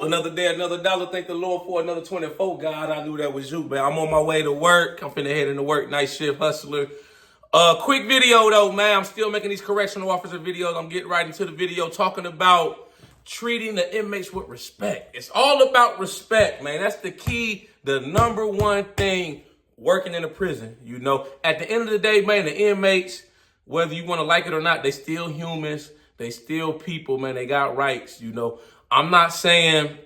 Another day, another dollar. Thank the Lord for another 24. God, I knew that was you, man. I'm on my way to work. I'm finna head into work. Night shift hustler. Quick video though, man. I'm still making these correctional officer videos. I'm getting right into the video talking about treating the inmates with respect. It's all about respect, man. That's the key, the number one thing working in a prison. You know, at the end of the day, man, the inmates, whether you want to like it or not, they still humans. They still people, man. They got rights, you know. I'm not saying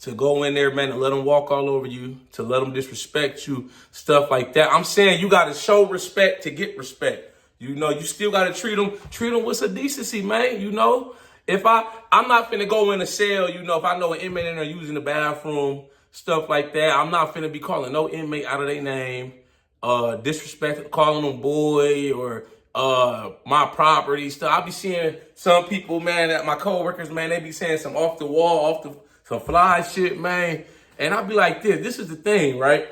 to go in there, man, and let them walk all over you, to let them disrespect you, stuff like that. I'm saying you got to show respect to get respect. You know, you still got to treat them with some decency, man. You know, I'm not finna go in a cell, you know, if I know an inmate in there using the bathroom, stuff like that, I'm not finna be calling no inmate out of their name, disrespect, calling them boy or my property stuff. I be seeing some people, man, that my coworkers, man, they be saying some off the wall, some fly shit, man. And I be like, this is the thing, right?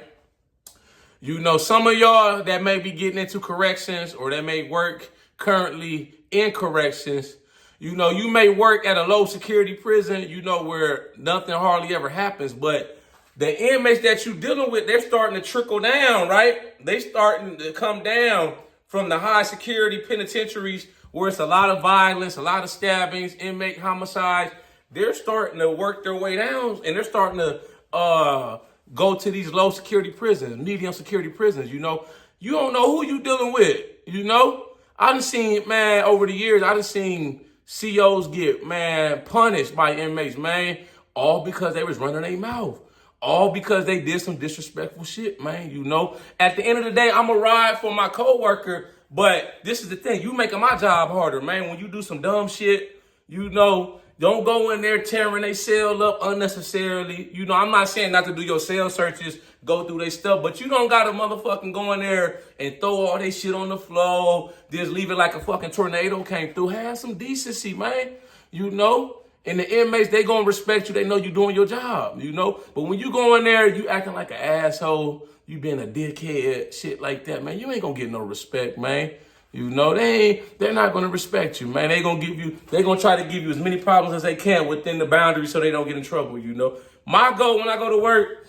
You know, some of y'all that may be getting into corrections or that may work currently in corrections, you know, you may work at a low security prison, you know, where nothing hardly ever happens, but the inmates that you're dealing with, they're starting to trickle down, right? They starting to come down from the high security penitentiaries where it's a lot of violence, a lot of stabbings, inmate homicides. They're starting to work their way down and they're starting to go to these low security prisons, medium security prisons, you know. You don't know who you dealing with, you know. I done seen, man, over the years, I done seen COs get, man, punished by inmates, man, all because they was running their mouth. All because they did some disrespectful shit, man, you know. At the end of the day, I'm going to ride for my coworker, but this is the thing. You making my job harder, man. When you do some dumb shit, you know, don't go in there tearing their cell up unnecessarily. You know, I'm not saying not to do your cell searches, go through their stuff, but you don't got to motherfucking go in there and throw all their shit on the floor, just leave it like a fucking tornado came through. Have some decency, man, you know. And the inmates, they gonna respect you. They know you doing your job, you know? But when you go in there, you acting like an asshole, you being a dickhead, shit like that, man, you ain't gonna get no respect, man. You know, they're not gonna respect you, man. They gonna try to give you as many problems as they can within the boundaries so they don't get in trouble, you know? My goal when I go to work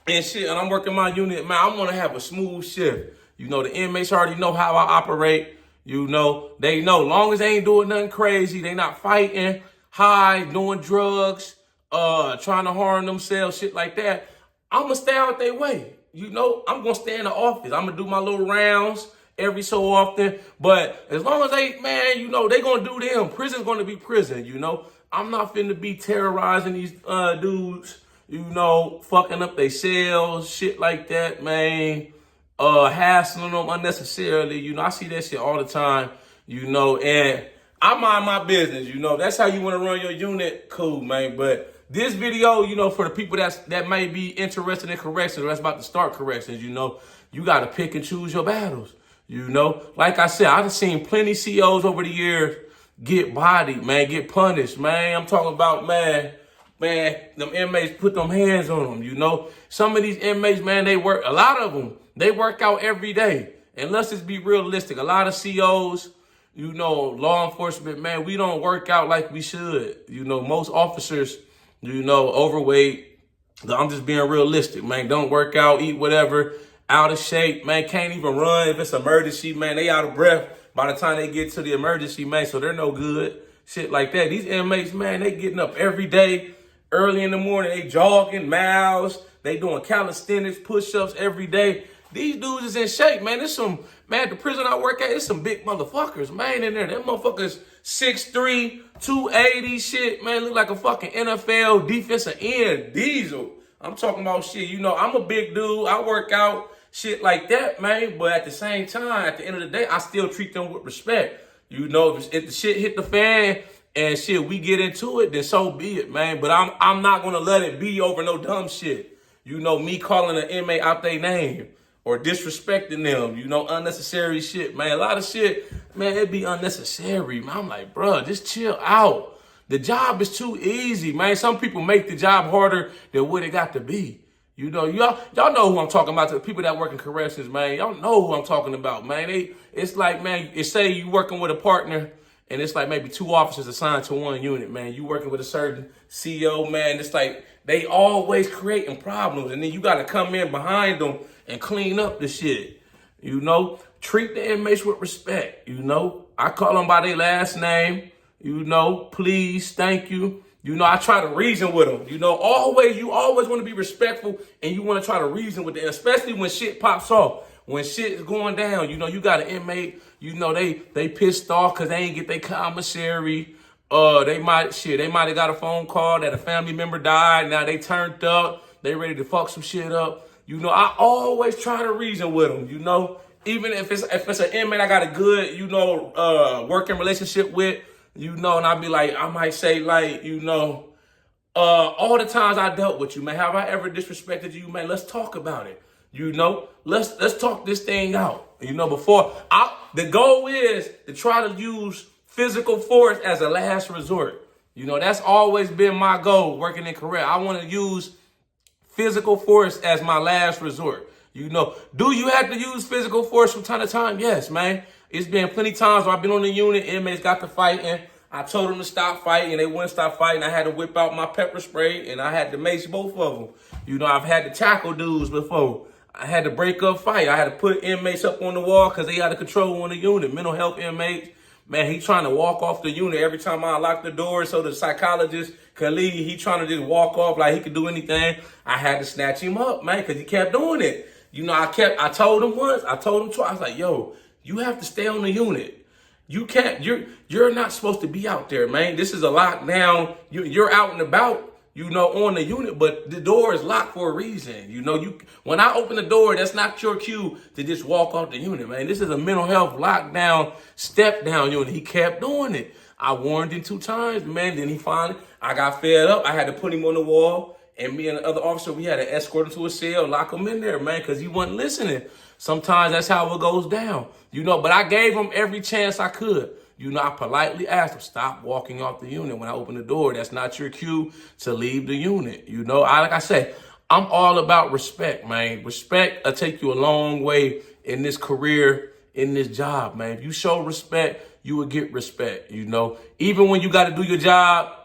and shit, and I'm working my unit, man, I wanna have a smooth shift. You know, the inmates already know how I operate. You know, they know, long as they ain't doing nothing crazy, they not fighting, high, doing drugs, trying to harm themselves, shit like that, I'm going to stay out their way. You know, I'm going to stay in the office. I'm going to do my little rounds every so often. But as long as they, man, you know, they going to do them. Prison's going to be prison, you know. I'm not finna be terrorizing these dudes, you know, fucking up their cells, shit like that, man. Hassling them unnecessarily. You know, I see that shit all the time, you know, and I mind my business, you know. That's how you want to run your unit, cool, man. But this video, you know, for the people that may be interested in corrections or that's about to start corrections, you know, you got to pick and choose your battles, you know. Like I said, I've seen plenty COs over the years get bodied, man, get punished, man. I'm talking about, man, them inmates put them hands on them, you know. Some of these inmates, man, a lot of them, they work out every day. And let's just be realistic. A lot of COs, you know, law enforcement, man, we don't work out like we should. You know, most officers, you know, overweight. I'm just being realistic, man. Don't work out, eat whatever, out of shape, man. Can't even run if it's emergency, man. They out of breath by the time they get to the emergency, man. So they're no good. Shit like that. These inmates, man, they getting up every day, early in the morning. They jogging miles. They doing calisthenics, push-ups every day. These dudes is in shape, man. There's some, man, the prison I work at, it's some big motherfuckers, man, in there. Them motherfuckers 6'3", 280 shit, man, look like a fucking NFL defensive end diesel. I'm talking about shit, you know, I'm a big dude. I work out, shit like that, man. But at the same time, at the end of the day, I still treat them with respect. You know, if the shit hit the fan and shit, we get into it, then so be it, man. But I'm not going to let it be over no dumb shit. You know, me calling an inmate out their name or disrespecting them, you know, unnecessary shit, man. A lot of shit, man, it be unnecessary, man. I'm like, bro, just chill out. The job is too easy, man. Some people make the job harder than what it got to be. You know, y'all know who I'm talking about. The people that work in corrections, man. Y'all know who I'm talking about, man. It's like, man, say you working with a partner and it's like maybe 2 officers assigned to one unit, man. You working with a certain CO, man. It's like they always creating problems, and then you got to come in behind them and clean up the shit. You know, treat the inmates with respect. You know, I call them by their last name. You know, please, thank you. You know, I try to reason with them. You know, you always want to be respectful, and you want to try to reason with them, especially when shit pops off. When shit is going down, you know, you got an inmate, you know, they pissed off because they ain't get their commissary. They might have got a phone call that a family member died. Now they turned up. They ready to fuck some shit up. You know, I always try to reason with them, you know. Even if it's an inmate I got a good, you know, working relationship with, you know, and I might say, like, you know, all the times I dealt with you, man, have I ever disrespected you, man? Let's talk about it. You know, let's talk this thing out. You know, the goal is to try to use physical force as a last resort. You know, that's always been my goal working in career. I want to use physical force as my last resort. You know, do you have to use physical force from time to time? Yes, man. It's been plenty times where I've been on the unit, inmates got to fighting. I told them to stop fighting, and they wouldn't stop fighting. I had to whip out my pepper spray, and I had to mace both of them. You know, I've had to tackle dudes before. I had to break up fight. I had to put inmates up on the wall because they out of control on the unit. Mental health inmates, man, he trying to walk off the unit every time I unlock the door so the psychologist can leave. He trying to just walk off like he could do anything. I had to snatch him up, man, because he kept doing it. You know, I told him once, I told him twice, I was like, yo, you have to stay on the unit. You can't, you're not supposed to be out there, man. This is a lockdown. You're out and about, you know, on the unit, but the door is locked for a reason. You know, when I open the door, that's not your cue to just walk off the unit, man. This is a mental health lockdown, step down unit. He kept doing it. I warned him 2 times, man. Then I got fed up. I had to put him on the wall, and me and the other officer, we had to escort him to a cell, lock him in there, man, because he wasn't listening. Sometimes that's how it goes down, you know, but I gave him every chance I could. You know, I politely asked him, stop walking off the unit when I open the door. That's not your cue to leave the unit. You know, like I say, I'm all about respect, man. Respect will take you a long way in this career, in this job, man. If you show respect, you will get respect, you know. Even when you got to do your job,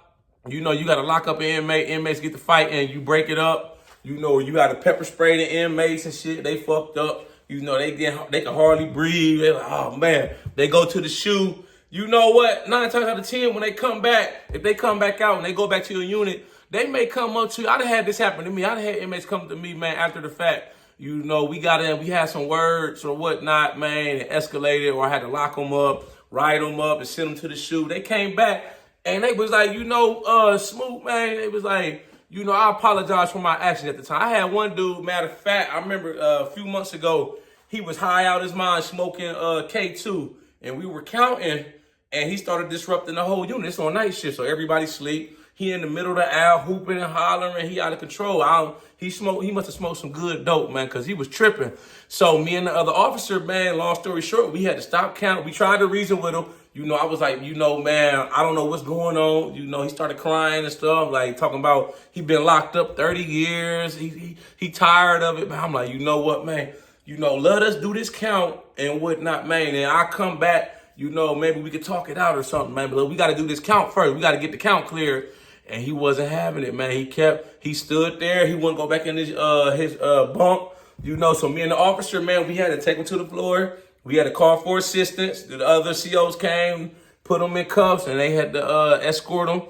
you know, you got to lock up an inmate. Inmates get to fight and you break it up. You know, you got to pepper spray the inmates and shit. They fucked up. You know, they can hardly breathe. They're like, oh, man. They go to the shoe. You know what? 9 times out of 10, when they come back, if they come back out and they go back to your unit, they may come up to you. I'd have had this happen to me. I'd have had inmates come to me, man, after the fact. You know, we had some words or whatnot, man. It escalated, or I had to lock them up, write them up, and send them to the shoe. They came back, and they was like, you know, Smoot, man, they was like, you know, I apologize for my actions at the time. I had one dude, matter of fact, I remember a few months ago, he was high out his mind smoking K2, and we were counting, and he started disrupting the whole unit. It's on night shift, so everybody sleep. He in the middle of the aisle, hooping and hollering. He out of control. He must have smoked some good dope, man, because he was tripping. So me and the other officer, man, long story short, we had to stop counting. We tried to reason with him. You know, I was like, you know, man, I don't know what's going on. You know, he started crying and stuff, like talking about he been locked up 30 years. He tired of it. But I'm like, you know what, man? You know, let us do this count and whatnot, man. And I come back, you know, maybe we could talk it out or something, man. But we got to do this count first. We got to get the count cleared. And he wasn't having it, man. He stood there. He wouldn't go back in his bunk, you know. So me and the officer, man, we had to take him to the floor. We had to call for assistance. The other COs came, put him in cuffs, and they had to escort him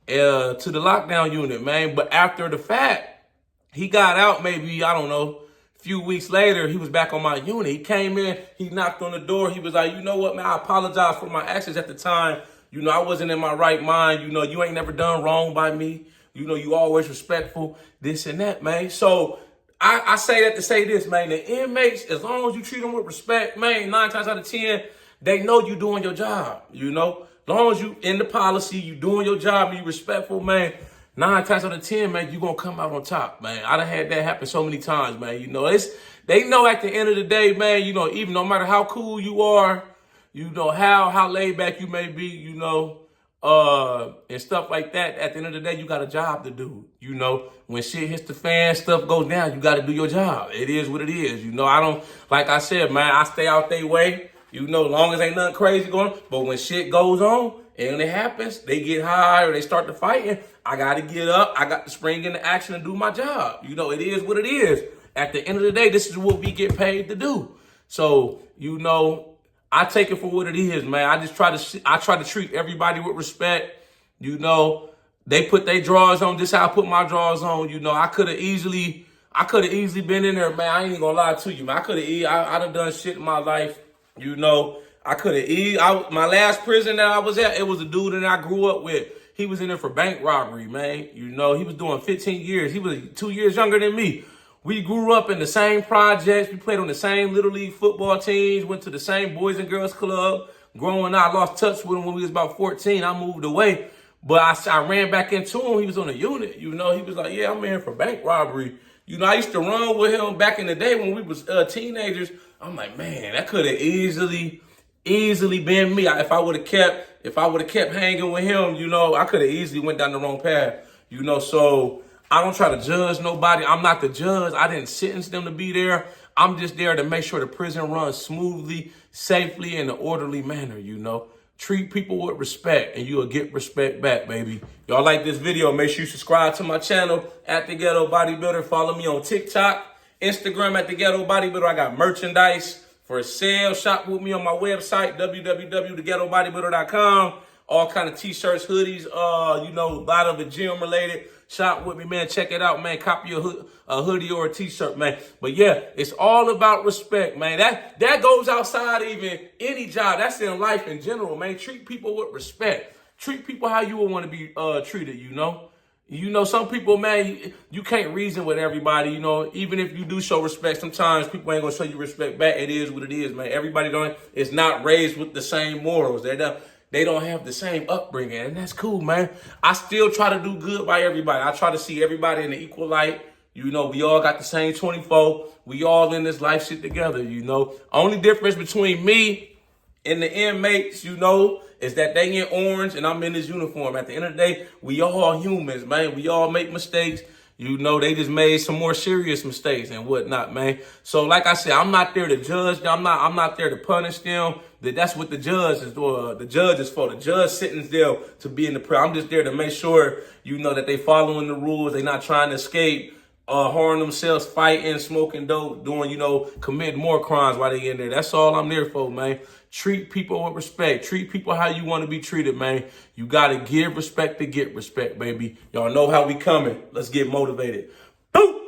to the lockdown unit, man. But after the fact, he got out maybe, I don't know, a few weeks later, he was back on my unit. He came in, he knocked on the door. He was like, you know what, man, I apologize for my actions at the time. You know, I wasn't in my right mind. You know, you ain't never done wrong by me. You know, you always respectful, this and that, man. So I say that to say this, man. The inmates, as long as you treat them with respect, man, 9 times out of 10, they know you doing your job, you know. As long as you in the policy, you doing your job, and you respectful, man, 9 times out of 10, man, you going to come out on top, man. I done had that happen so many times, man. You know, they know at the end of the day, man, you know, even no matter how cool you are, you know, how laid back you may be, you know, and stuff like that. At the end of the day, you got a job to do. You know, when shit hits the fan, stuff goes down, you got to do your job. It is what it is. You know, like I said, man, I stay out their way. You know, long as ain't nothing crazy going on. But when shit goes on and it happens, they get high or they start to fighting, I got to get up. I got to spring into action and do my job. You know, it is what it is. At the end of the day, this is what we get paid to do. So, you know, I take it for what it is, man. I just try to treat everybody with respect. You know, they put their drawers on. This is how I put my drawers on. You know, I could have easily been in there, man. I ain't gonna lie to you, man. I done done shit in my life. You know, my last prison that I was at, it was a dude that I grew up with. He was in there for bank robbery, man. You know, he was doing 15 years. He was 2 years younger than me. We grew up in the same projects. We played on the same Little League football teams, went to the same Boys and Girls Club. Growing up, I lost touch with him when we was about 14. I moved away. But I ran back into him. He was on a unit. You know, he was like, yeah, I'm in here for bank robbery. You know, I used to run with him back in the day when we was teenagers. I'm like, man, that could have easily been me. If I would have kept hanging with him, you know, I could have easily went down the wrong path. You know, so I don't try to judge nobody. I'm not the judge. I didn't sentence them to be there. I'm just there to make sure the prison runs smoothly, safely, in an orderly manner, you know. Treat people with respect, and you'll get respect back, baby. Y'all like this video, make sure you subscribe to my channel, at The Ghetto Bodybuilder. Follow me on TikTok, Instagram, at The Ghetto Bodybuilder. I got merchandise for sale. Shop with me on my website, www.theghettobodybuilder.com. All kind of t-shirts, hoodies, you know, a lot of it gym related. Shop with me, man. Check it out, man. Copy a hoodie or a t-shirt, man. But yeah, it's all about respect, man. That goes outside even any job. That's in life in general, man. Treat people with respect. Treat people how you would want to be treated, you know. You know, some people, man, you can't reason with everybody, you know. Even if you do show respect, sometimes people ain't going to show you respect back. It is what it is, man. Everybody is not raised with the same morals. They don't have the same upbringing, and that's cool, man. I still try to do good by everybody. I try to see everybody in the equal light. You know, we all got the same 24. We all in this life shit together, you know. Only difference between me and the inmates, you know, is that they in orange and I'm in this uniform. At the end of the day, we all humans, man. We all make mistakes. You know, they just made some more serious mistakes and whatnot, man. So, like I said, I'm not there to judge them. I'm not there to punish them. That's what the judge is for. The judge is for. The judge sitting there to be in the prayer. I'm just there to make sure, you know, that they following the rules. They not trying to escape, harming themselves, fighting, smoking dope, doing, you know, committing more crimes while they in there. That's all I'm there for, man. Treat people with respect. Treat people how you want to be treated, man. You got to give respect to get respect, baby. Y'all know how we coming. Let's get motivated. Boom!